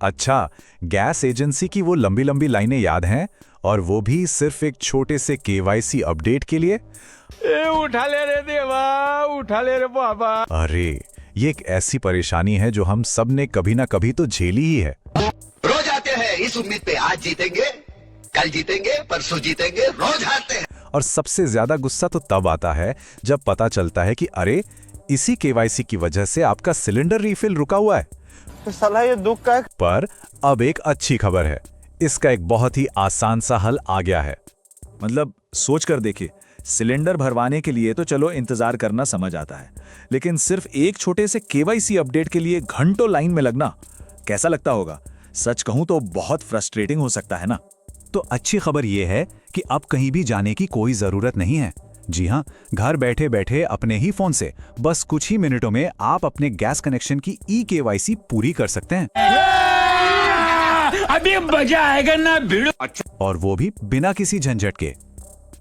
अच्छा, gas agency की वो लंबी लंबी लाइनें याद हैं? और वो भी सिर्फ एक छोटे से केवाईसी अपडेट के लिए? उठा ले रे देवा, उठा ले रे बाबा। अरे, ये एक ऐसी परेशानी है जो हम सब ने कभी ना कभी तो झेली ही है। रोज आते हैं इस उम्मीद पे आज जीतेंगे, कल जीतेंगे, परसों जीतेंगे, रोज हारते हैं। और सबसे ज्यादा गुस्सा तो तब आता है जब पता चलता है कि अरे, इसी केवाईसी की वजह से आपका सिलेंडर रिफिल रुका हुआ है। तो साला ये दुख का पर अब एक अच्छी खबर है, इसका एक बहुत ही आसान सा हल आ गया है। मतलब सोच कर देखिए, सिलेंडर भरवाने के लिए तो चलो इंतजार करना समझ आता है, लेकिन सिर्फ एक छोटे से केवाईसी अपडेट के लिए घंटों लाइन में लगना कैसा लगता होगा? सच कहूं तो बहुत फ्रस्ट्रेटिंग हो सकता है ना। तो अच्छी खबर यह है कि अब कहीं भी जाने की कोई जरूरत नहीं है। जी हाँ, घर बैठे बैठे अपने ही फोन से बस कुछ ही मिनटों में आप अपने गैस कनेक्शन की ई-केवाईसी पूरी कर सकते हैं। अभी मजा आएगा ना भिड़ो। और वो भी बिना किसी झंझट के।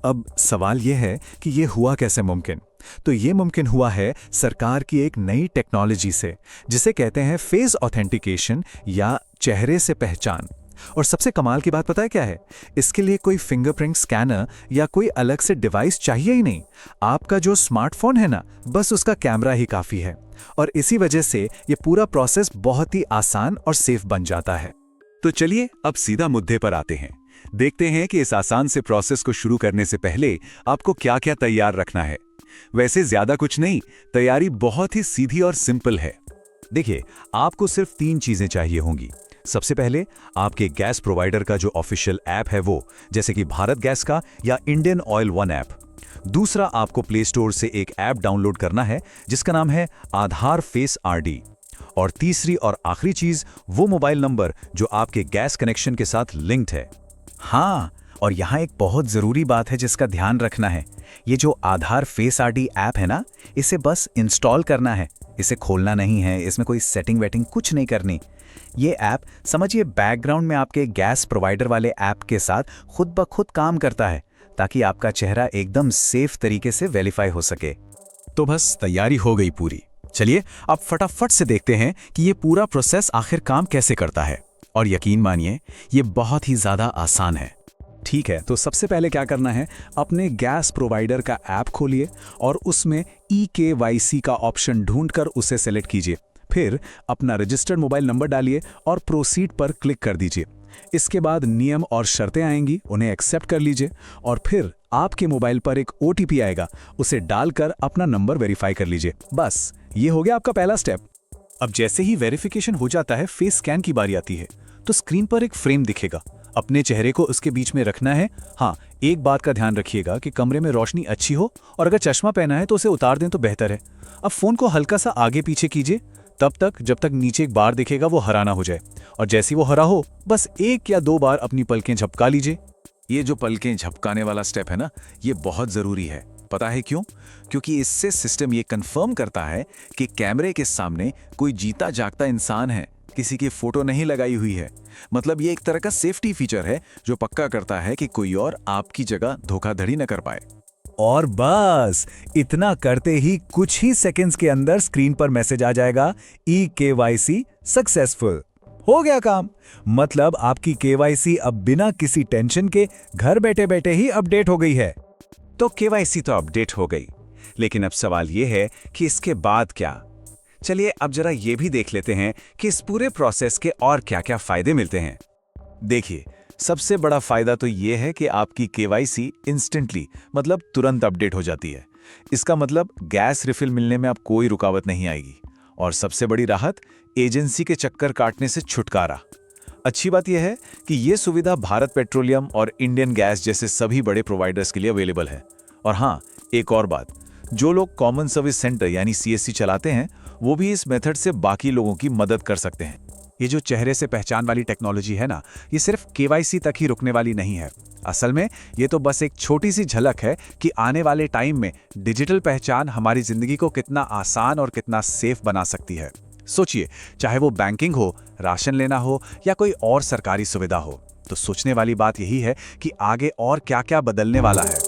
अब सवाल यह है कि ये हुआ कैसे मुमकिन? तो ये मुमकिन हुआ है सरकार की एक नई टेक्नोलॉजी से, जिसे कहते हैं फेस ऑथेंटिकेशन या चेहरे से पहचान। और सबसे कमाल की बात पता है क्या है? इसके लिए कोई फिंगरप्रिंट स्कैनर या कोई अलग से डिवाइस चाहिए ही नहीं। आपका जो स्मार्टफोन है ना, बस उसका कैमरा ही काफी है। और इसी वजह से ये पूरा प्रोसेस बहुत ही आसान और सेफ बन जाता है। तो चलिए अब सीधा मुद्दे पर आते हैं। देखते हैं कि इस आसान से प्रोसेस को शुरू करने से पहले आपको क्या क्या तैयार रखना है। वैसे ज्यादा कुछ नहीं, तैयारी बहुत ही सीधी और सिंपल है। देखिए, आपको सिर्फ 3 चीजें चाहिए होंगी। सबसे पहले आपके गैस प्रोवाइडर का जो ऑफिशियल ऐप है वो, जैसे कि भारत गैस का या इंडियन ऑयल वन ऐप। दूसरा, आपको प्ले स्टोर से एक ऐप डाउनलोड करना है जिसका नाम है आधार फेस आरडी। और तीसरी और आखिरी चीज, वो मोबाइल नंबर जो आपके गैस कनेक्शन के साथ लिंक्ड है। हाँ, और यहाँ एक बहुत जरूरी बात है जिसका ध्यान रखना है। ये जो आधार फेस आरडी ऐप है ना, इसे बस इंस्टॉल करना है, इसे खोलना नहीं है, इसमें कोई सेटिंग वेटिंग कुछ नहीं करनी। ये ऐप समझिए बैकग्राउंड में आपके गैस प्रोवाइडर वाले ऐप के साथ खुद ब खुद काम करता है, ताकि आपका चेहरा एकदम सेफ तरीके से वेरीफाई हो सके। तो बस तैयारी हो गई पूरी। चलिए अब फटाफट से देखते हैं कि ये पूरा प्रोसेस आखिर काम कैसे करता है। और यकीन मानिए, ये बहुत ही ज्यादा आसान है। ठीक है, तो सबसे पहले क्या करना है, अपने गैस प्रोवाइडर का ऐप खोलिए और उसमें ई-केवाईसी का ऑप्शन ढूंढकर उसे सेलेक्ट कीजिए। फिर अपना रजिस्टर्ड मोबाइल नंबर डालिए और प्रोसीड पर क्लिक कर दीजिए। इसके बाद नियम और शर्तें आएंगी, उन्हें एक्सेप्ट कर लीजिए। और फिर आपके मोबाइल पर एक ओटीपी आएगा, उसे डालकर अपना नंबर वेरीफाई कर लीजिए। बस ये हो गया आपका पहला स्टेप। अब जैसे ही वेरिफिकेशन हो जाता है, फेस स्कैन की बारी आती है। तो स्क्रीन पर एक फ्रेम दिखेगा, अपने चेहरे को उसके बीच में रखना है। हाँ, एक बात का ध्यान रखिएगा कि कमरे में रोशनी अच्छी हो, और अगर चश्मा पहना है तो उसे उतार दें तो बेहतर है। अब फोन को हल्का सा आगे पीछे कीजिए, तब तक जब तक नीचे एक बार दिखेगा वो हरा ना हो जाए। और जैसे ही वो हरा हो, बस 1 या 2 बार अपनी पलकें झपका लीजिए। ये जो पलकें झपकाने वाला स्टेप है ना, ये बहुत जरूरी है। पता है क्यों? क्योंकि इससे सिस्टम ये कंफर्म करता है कि कैमरे के सामने कोई जीता जागता इंसान है, किसी की फोटो नहीं लगाई हुई है। मतलब ये एक तरह का सेफ्टी फीचर है जो पक्का करता है कि कोई और आपकी जगह धोखाधड़ी न कर पाए। और बस इतना करते ही कुछ ही सेकंड्स के अंदर स्क्रीन पर मैसेज आ जाएगा, ई-केवाईसी सक्सेसफुल। हो गया काम। मतलब आपकी केवाईसी अब बिना किसी टेंशन के घर बैठे बैठे ही अपडेट हो गई है। तो केवाईसी तो अपडेट हो गई, लेकिन अब सवाल यह है कि इसके बाद क्या? चलिए अब जरा ये भी देख लेते हैं कि इस पूरे प्रोसेस के और क्या-क्या फायदे मिलते हैं। देखिए, सबसे बड़ा फायदा तो ये है कि आपकी केवाईसी इंस्टेंटली, मतलब तुरंत अपडेट हो जाती है। इसका मतलब गैस रिफिल मिलने में अब कोई रुकावट नहीं आएगी। और सबसे बड़ी राहत, एजेंसी के चक्कर काटने से छुटकारा। अच्छी बात यह है कि यह सुविधा भारत पेट्रोलियम और इंडियन गैस जैसे सभी बड़े प्रोवाइडर्स के लिए अवेलेबल है। और हाँ, एक और बात, जो लोग कॉमन सर्विस सेंटर यानी सीएससी चलाते हैं, वो भी इस मेथड से बाकी लोगों की मदद कर सकते हैं। ये जो चेहरे से पहचान वाली टेक्नोलॉजी है ना, ये सिर्फ केवाईसी तक ही रुकने वाली नहीं है। असल में ये तो बस एक छोटी सी झलक है कि आने वाले टाइम में डिजिटल पहचान हमारी जिंदगी को कितना आसान और कितना सेफ बना सकती है। सोचिए, चाहे वो बैंकिंग हो, राशन लेना हो या कोई और सरकारी सुविधा हो। तो सोचने वाली बात यही है कि आगे और क्या क्या बदलने वाला है।